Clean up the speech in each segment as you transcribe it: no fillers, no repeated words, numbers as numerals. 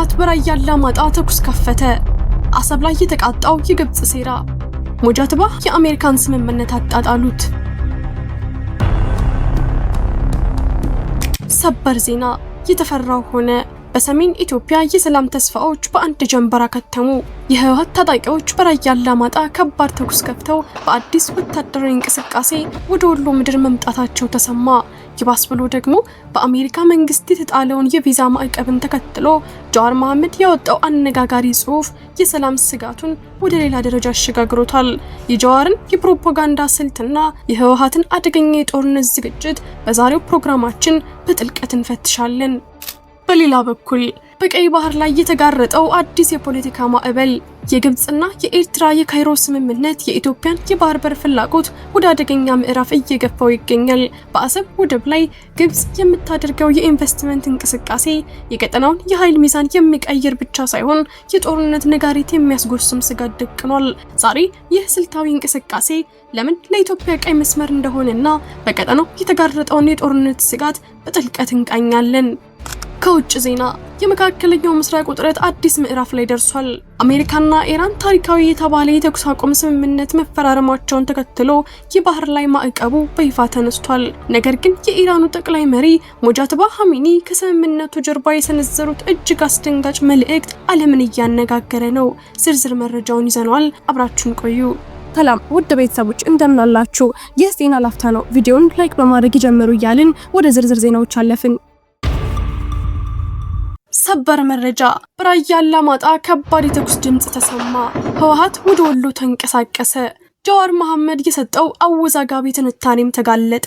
ህወሓት በራያ አላማጣ ተኩስ ከፈተ። አሰብ ላይ የተቃጣው የግብጽ ሴራ። ሙጃትባ የአሜሪካን ስምምነት አጣጣሉት። ሰበር ዜና የተፈራው ሆነ። በሰሜን ኢትዮጵያ የሰላም ተስፋዎች በአንድ ጀንበር አከተሙ። የህወሓት ታጣቂዎች በራያ አላማጣ ከባድ ተኩስ ከፍተው በአዲስ ወታደራዊ እንቅስቃሴ ወደ ወሎ ምድር መምጣታቸው ተሰማ። ይባስ ብሎ ደግሞ በአሜሪካ መንግስት የተጣለውን የቪዛ ማዕቀብን ተከትሎ ጃዋር መሐመድ ያወጣው አነጋጋሪ ጽሑፍ የሰላም ስጋቱን ወደ ሌላ ደረጃ አሸጋግሮታል። የጃዋርን የፕሮፓጋንዳ ስልትና የህወሓትን አደገኛ የጦርነት ዝግጅት በዛሬው ፕሮግራማችን በጥልቀት እንፈትሻለን። በሌላ በኩል በቀይ ባህር ላይ የተጋረጠው አዲስ የፖለቲካ ማዕበል፣ የግብጽና የኤርትራ የካይሮ ስምምነት የኢትዮጵያን የባህር በር ፍላጎት ወደ አደገኛ ምዕራፍ እየገፋው ይገኛል። በአሰብ ወደብ ላይ ግብጽ የምታደርገው የኢንቨስትመንት እንቅስቃሴ የቀጠናውን የኃይል ሚዛን የሚቀይር ብቻ ሳይሆን የጦርነት ነጋሪት የሚያስጎስም ስጋት ደቅኗል። ዛሬ ይህ ስልታዊ እንቅስቃሴ ለምን ለኢትዮጵያ ቀይ መስመር እንደሆነና በቀጠናው የተጋረጠውን የጦርነት ስጋት በጥልቀት እንቃኛለን። ከውጭ ዜና የመካከለኛው ምስራቅ ውጥረት አዲስ ምዕራፍ ላይ ደርሷል። አሜሪካና ኢራን ታሪካዊ የተባለ የተኩስ አቁም ስምምነት መፈራረማቸውን ተከትሎ የባህር ላይ ማዕቀቡ በይፋ ተነስቷል። ነገር ግን የኢራኑ ጠቅላይ መሪ ሙጃትባ ኻሜኒ ከስምምነቱ ጀርባ የሰነዘሩት እጅግ አስደንጋጭ መልእክት ዓለምን እያነጋገረ ነው። ዝርዝር መረጃውን ይዘናል። አብራችሁን ቆዩ። ሰላም ውድ ቤተሰቦች እንደምን አላችሁ? ይህ ዜና ላፍታ ነው። ቪዲዮውን ላይክ በማድረግ ይጀምሩ እያልን ወደ ዝርዝር ዜናዎች አለፍን። ሰበር መረጃ። በራያ አላማጣ ከባድ የተኩስ ድምጽ ተሰማ። ህወሓት ወደ ወሎ ተንቀሳቀሰ። ጃዋር መሐመድ የሰጠው አወዛጋቢ ትንታኔም ተጋለጠ።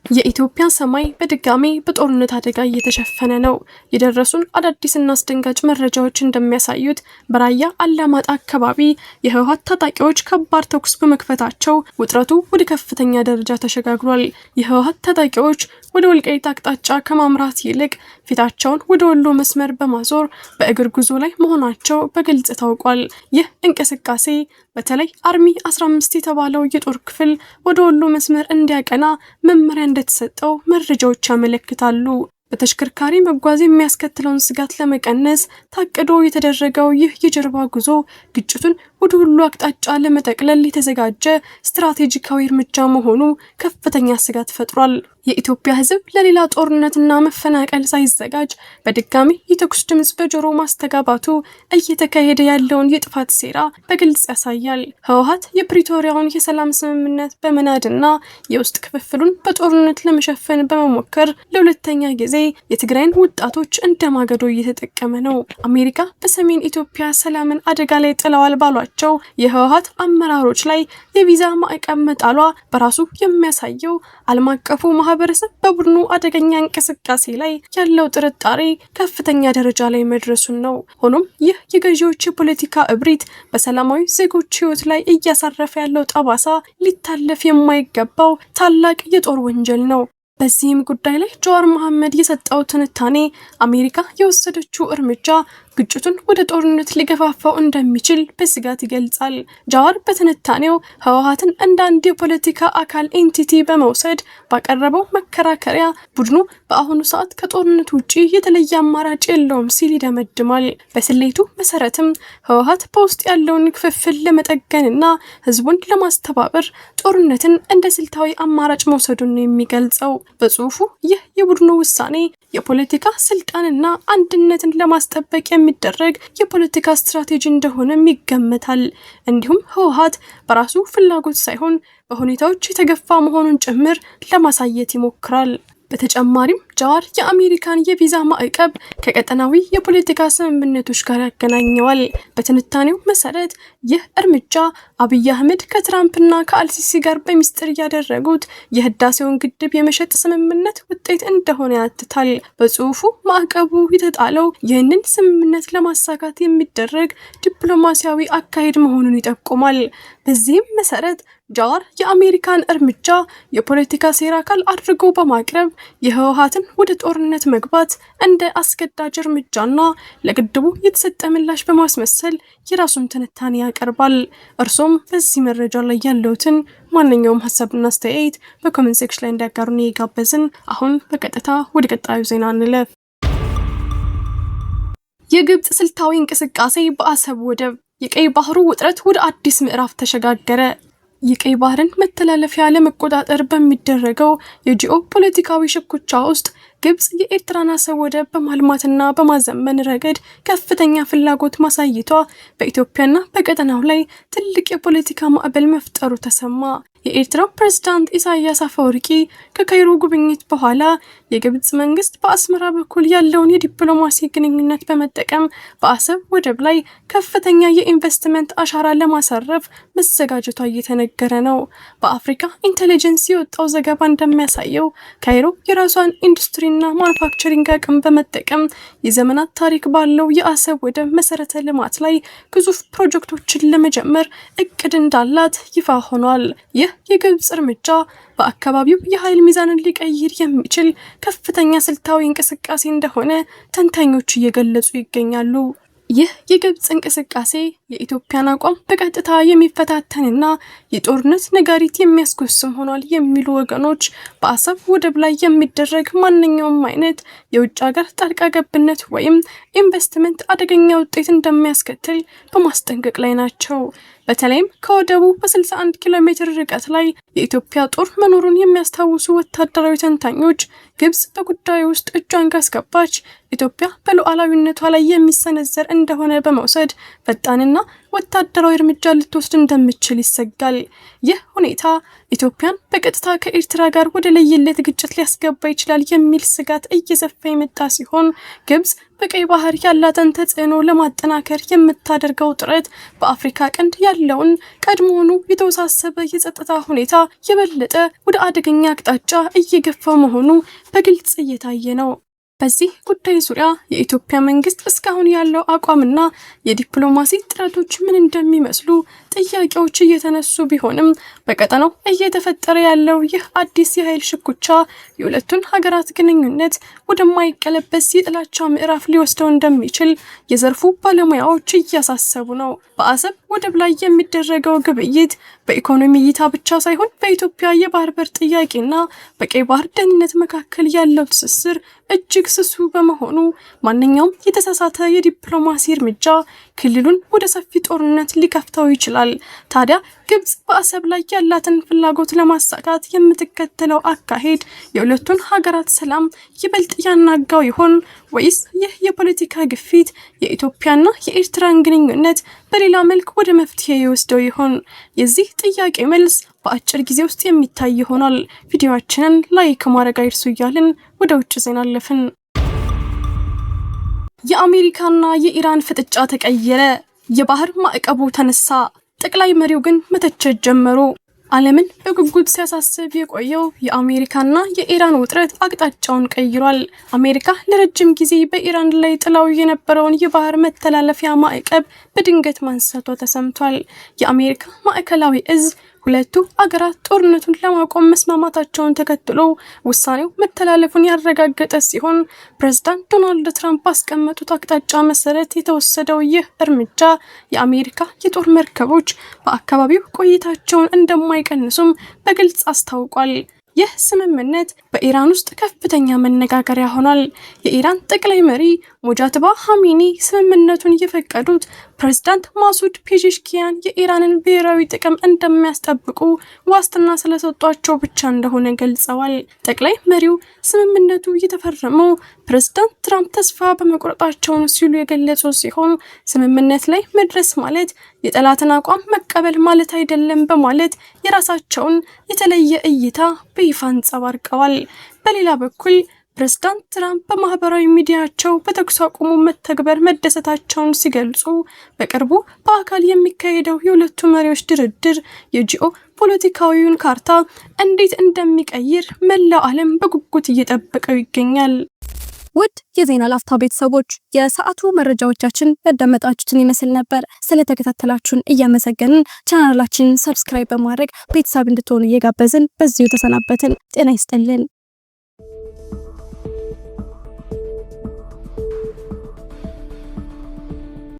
የኢትዮጵያ ሰማይ በድጋሜ በጦርነት አደጋ እየተሸፈነ ነው። የደረሱን አዳዲስና አስደንጋጭ መረጃዎች እንደሚያሳዩት በራያ አላማጣ አካባቢ የህወሓት ታጣቂዎች ከባድ ተኩስ በመክፈታቸው ውጥረቱ ወደ ከፍተኛ ደረጃ ተሸጋግሯል። የህወሓት ታጣቂዎች ወደ ወልቃይት አቅጣጫ ከማምራት ይልቅ ፊታቸውን ወደ ወሎ መስመር በማዞር በእግር ጉዞ ላይ መሆናቸው በግልጽ ታውቋል። ይህ እንቅስቃሴ በተለይ አርሚ 15 የተባለው የጦር ክፍል ወደ ወሎ መስመር እንዲያቀና መመሪያ እንደተሰጠው መረጃዎች ያመለክታሉ። በተሽከርካሪ መጓዝ የሚያስከትለውን ስጋት ለመቀነስ ታቅዶ የተደረገው ይህ የጀርባ ጉዞ ግጭቱን ወደ ሁሉ አቅጣጫ ለመጠቅለል የተዘጋጀ ስትራቴጂካዊ እርምጃ መሆኑ ከፍተኛ ስጋት ፈጥሯል። የኢትዮጵያ ሕዝብ ለሌላ ጦርነትና መፈናቀል ሳይዘጋጅ በድጋሚ የተኩስ ድምጽ በጆሮ ማስተጋባቱ እየተካሄደ ያለውን የጥፋት ሴራ በግልጽ ያሳያል። ህወሓት የፕሪቶሪያውን የሰላም ስምምነት በመናድና የውስጥ ክፍፍሉን በጦርነት ለመሸፈን በመሞከር ለሁለተኛ ጊዜ የትግራይን ወጣቶች እንደማገዶ እየተጠቀመ ነው። አሜሪካ በሰሜን ኢትዮጵያ ሰላምን አደጋ ላይ ጥለዋል ባሏቸው የህወሓት አመራሮች ላይ የቪዛ ማዕቀብ መጣሏ በራሱ የሚያሳየው ዓለም አቀፉ ማህበረሰብ በቡድኑ አደገኛ እንቅስቃሴ ላይ ያለው ጥርጣሬ ከፍተኛ ደረጃ ላይ መድረሱን ነው። ሆኖም ይህ የገዢዎች የፖለቲካ እብሪት በሰላማዊ ዜጎች ህይወት ላይ እያሳረፈ ያለው ጠባሳ ሊታለፍ የማይገባው ታላቅ የጦር ወንጀል ነው። በዚህም ጉዳይ ላይ ጃዋር መሐመድ የሰጠው ትንታኔ አሜሪካ የወሰደችው እርምጃ ግጭቱን ወደ ጦርነት ሊገፋፋው እንደሚችል በስጋት ይገልጻል። ጃዋር በትንታኔው ህወሓትን እንደ አንድ የፖለቲካ አካል ኤንቲቲ በመውሰድ ባቀረበው መከራከሪያ ቡድኑ በአሁኑ ሰዓት ከጦርነት ውጪ የተለየ አማራጭ የለውም ሲል ይደመድማል። በስሌቱ መሰረትም ህወሓት በውስጥ ያለውን ክፍፍል ለመጠገንና ህዝቡን ለማስተባበር ጦርነትን እንደ ስልታዊ አማራጭ መውሰዱን ነው የሚገልጸው። በጽሁፉ ይህ የቡድኑ ውሳኔ የፖለቲካ ስልጣንና አንድነትን ለማስጠበቅ የሚደረግ የፖለቲካ ስትራቴጂ እንደሆነም ይገመታል። እንዲሁም ህወሓት በራሱ ፍላጎት ሳይሆን በሁኔታዎች የተገፋ መሆኑን ጭምር ለማሳየት ይሞክራል። በተጨማሪም ጃዋር የአሜሪካን የቪዛ ማዕቀብ ከቀጠናዊ የፖለቲካ ስምምነቶች ጋር ያገናኘዋል። በትንታኔው መሰረት ይህ እርምጃ አብይ አህመድ ከትራምፕና ከአልሲሲ ጋር በሚስጥር ያደረጉት የህዳሴውን ግድብ የመሸጥ ስምምነት ውጤት እንደሆነ ያትታል። በጽሁፉ ማዕቀቡ የተጣለው ይህንን ስምምነት ለማሳካት የሚደረግ ዲፕሎማሲያዊ አካሄድ መሆኑን ይጠቁማል። በዚህም መሰረት ጃዋር የአሜሪካን እርምጃ የፖለቲካ ሴራ አካል አድርጎ በማቅረብ የህወሓትን ወደ ጦርነት መግባት እንደ አስገዳጅ እርምጃና ለግድቡ የተሰጠ ምላሽ በማስመሰል የራሱን ትንታኔ ያቀርባል። እርሶም በዚህ መረጃ ላይ ያለውትን ማንኛውም ሀሳብና አስተያየት በኮሜንት ሴክሽን ላይ እንዲያጋሩን እየጋበዝን አሁን በቀጥታ ወደ ቀጣዩ ዜና እንለፍ። የግብጽ ስልታዊ እንቅስቃሴ በአሰብ ወደብ የቀይ ባህሩ ውጥረት ወደ አዲስ ምዕራፍ ተሸጋገረ። የቀይ ባህርን መተላለፊያ ለመቆጣጠር በሚደረገው የጂኦ ፖለቲካዊ ሽኩቻ ውስጥ ግብጽ የኤርትራን አሰብ ወደብ በማልማትና በማዘመን ረገድ ከፍተኛ ፍላጎት ማሳየቷ በኢትዮጵያና በቀጠናው ላይ ትልቅ የፖለቲካ ማዕበል መፍጠሩ ተሰማ። የኤርትራው ፕሬዝዳንት ኢሳያስ አፈወርቂ ከካይሮ ጉብኝት በኋላ የግብጽ መንግስት በአስመራ በኩል ያለውን የዲፕሎማሲ ግንኙነት በመጠቀም በአሰብ ወደብ ላይ ከፍተኛ የኢንቨስትመንት አሻራ ለማሳረፍ መዘጋጀቷ እየተነገረ ነው። በአፍሪካ ኢንተለጀንስ የወጣው ዘገባ እንደሚያሳየው ካይሮ የራሷን ኢንዱስትሪና ማኑፋክቸሪንግ አቅም በመጠቀም የዘመናት ታሪክ ባለው የአሰብ ወደብ መሰረተ ልማት ላይ ግዙፍ ፕሮጀክቶችን ለመጀመር እቅድ እንዳላት ይፋ ሆኗል። የግብጽ እርምጃ በአካባቢው የኃይል ሚዛንን ሊቀይር የሚችል ከፍተኛ ስልታዊ እንቅስቃሴ እንደሆነ ተንታኞች እየገለጹ ይገኛሉ። ይህ የግብጽ እንቅስቃሴ የኢትዮጵያን አቋም በቀጥታ የሚፈታተንና የጦርነት ነጋሪት የሚያስጎስም ሆኗል የሚሉ ወገኖች በአሰብ ወደብ ላይ የሚደረግ ማንኛውም አይነት የውጭ ሀገር ጣልቃ ገብነት ወይም ኢንቨስትመንት አደገኛ ውጤት እንደሚያስከትል በማስጠንቀቅ ላይ ናቸው። በተለይም ከወደቡ በ61 ኪሎ ሜትር ርቀት ላይ የኢትዮጵያ ጦር መኖሩን የሚያስታውሱ ወታደራዊ ተንታኞች ግብጽ በጉዳዩ ውስጥ እጇን ካስገባች ኢትዮጵያ በሉዓላዊነቷ ላይ የሚሰነዘር እንደሆነ በመውሰድ ፈጣንና ወታደራዊ እርምጃ ልትወስድ እንደምትችል ይሰጋል። ይህ ሁኔታ ኢትዮጵያን በቀጥታ ከኤርትራ ጋር ወደ ለየለት ግጭት ሊያስገባ ይችላል የሚል ስጋት እየሰፋ የመጣ ሲሆን ግብጽ በቀይ ባህር ያላትን ተጽዕኖ ለማጠናከር የምታደርገው ጥረት በአፍሪካ ቀንድ ያለውን ቀድሞውኑ የተወሳሰበ የጸጥታ ሁኔታ የበለጠ ወደ አደገኛ አቅጣጫ እየገፋ መሆኑ በግልጽ እየታየ ነው። በዚህ ጉዳይ ዙሪያ የኢትዮጵያ መንግስት እስካሁን ያለው አቋምና የዲፕሎማሲ ጥረቶች ምን እንደሚመስሉ ጥያቄዎች እየተነሱ ቢሆንም በቀጠናው እየተፈጠረ ያለው ይህ አዲስ የኃይል ሽኩቻ የሁለቱን ሀገራት ግንኙነት ወደማይቀለበስ የጥላቻ ምዕራፍ ሊወስደው እንደሚችል የዘርፉ ባለሙያዎች እያሳሰቡ ነው። በአሰብ ወደብ ላይ የሚደረገው ግብይት በኢኮኖሚ እይታ ብቻ ሳይሆን በኢትዮጵያ የባህር በር ጥያቄና በቀይ ባህር ደህንነት መካከል ያለው ትስስር እጅግ ስሱ በመሆኑ ማንኛውም የተሳሳተ የዲፕሎማሲ እርምጃ ክልሉን ወደ ሰፊ ጦርነት ሊከፍተው ይችላል። ታዲያ ግብጽ በአሰብ ላይ ያላትን ፍላጎት ለማሳካት የምትከተለው አካሄድ የሁለቱን ሀገራት ሰላም ይበልጥ ያናጋው ይሆን ወይስ ይህ የፖለቲካ ግፊት የኢትዮጵያና የኤርትራን ግንኙነት በሌላ መልክ ወደ መፍትሄ ይወስደው ይሆን? የዚህ ጥያቄ መልስ በአጭር ጊዜ ውስጥ የሚታይ ይሆናል። ቪዲዮአችንን ላይክ ማድረግ አይርሱ እያልን ወደ ውጭ ዜና አለፍን። የአሜሪካና የኢራን ፍጥጫ ተቀየረ። የባህር ማዕቀቡ ተነሳ። ጠቅላይ መሪው ግን መተቸት ጀመሩ። ዓለምን በጉጉት ሲያሳስብ የቆየው የአሜሪካና የኢራን ውጥረት አቅጣጫውን ቀይሯል። አሜሪካ ለረጅም ጊዜ በኢራን ላይ ጥላው የነበረውን የባህር መተላለፊያ ማዕቀብ በድንገት ማንሳቷ ተሰምቷል። የአሜሪካ ማዕከላዊ እዝ ሁለቱ አገራት ጦርነቱን ለማቆም መስማማታቸውን ተከትሎ ውሳኔው መተላለፉን ያረጋገጠ ሲሆን ፕሬዝዳንት ዶናልድ ትራምፕ ባስቀመጡት አቅጣጫ መሰረት የተወሰደው ይህ እርምጃ የአሜሪካ የጦር መርከቦች በአካባቢው ቆይታቸውን እንደማይቀንሱም በግልጽ አስታውቋል። ይህ ስምምነት በኢራን ውስጥ ከፍተኛ መነጋገሪያ ሆኗል። የኢራን ጠቅላይ መሪ ሙጃትባ ኻሜኒ ስምምነቱን የፈቀዱት ፕሬዝዳንት ማሱድ ፔዜሽኪያን የኢራንን ብሔራዊ ጥቅም እንደሚያስጠብቁ ዋስትና ስለሰጧቸው ብቻ እንደሆነ ገልጸዋል። ጠቅላይ መሪው ስምምነቱ የተፈረመው ፕሬዝዳንት ትራምፕ ተስፋ በመቁረጣቸው ነው ሲሉ የገለጹ ሲሆን ስምምነት ላይ መድረስ ማለት የጠላትን አቋም መቀበል ማለት አይደለም በማለት የራሳቸውን የተለየ እይታ በይፋ አንጸባርቀዋል። በሌላ በኩል ፕሬዝዳንት ትራምፕ በማህበራዊ ሚዲያቸው በተኩስ አቁሙ መተግበር መደሰታቸውን ሲገልጹ በቅርቡ በአካል የሚካሄደው የሁለቱ መሪዎች ድርድር የጂኦ ፖለቲካዊውን ካርታ እንዴት እንደሚቀይር መላው ዓለም በጉጉት እየጠበቀው ይገኛል። ውድ የዜና ላፍታ ቤተሰቦች የሰዓቱ መረጃዎቻችን ያዳመጣችሁትን ይመስል ነበር። ስለተከታተላችሁን እያመሰገንን ቻናላችንን ሰብስክራይብ በማድረግ ቤተሰብ እንድትሆኑ እየጋበዝን በዚሁ ተሰናበትን። ጤና ይስጥልን።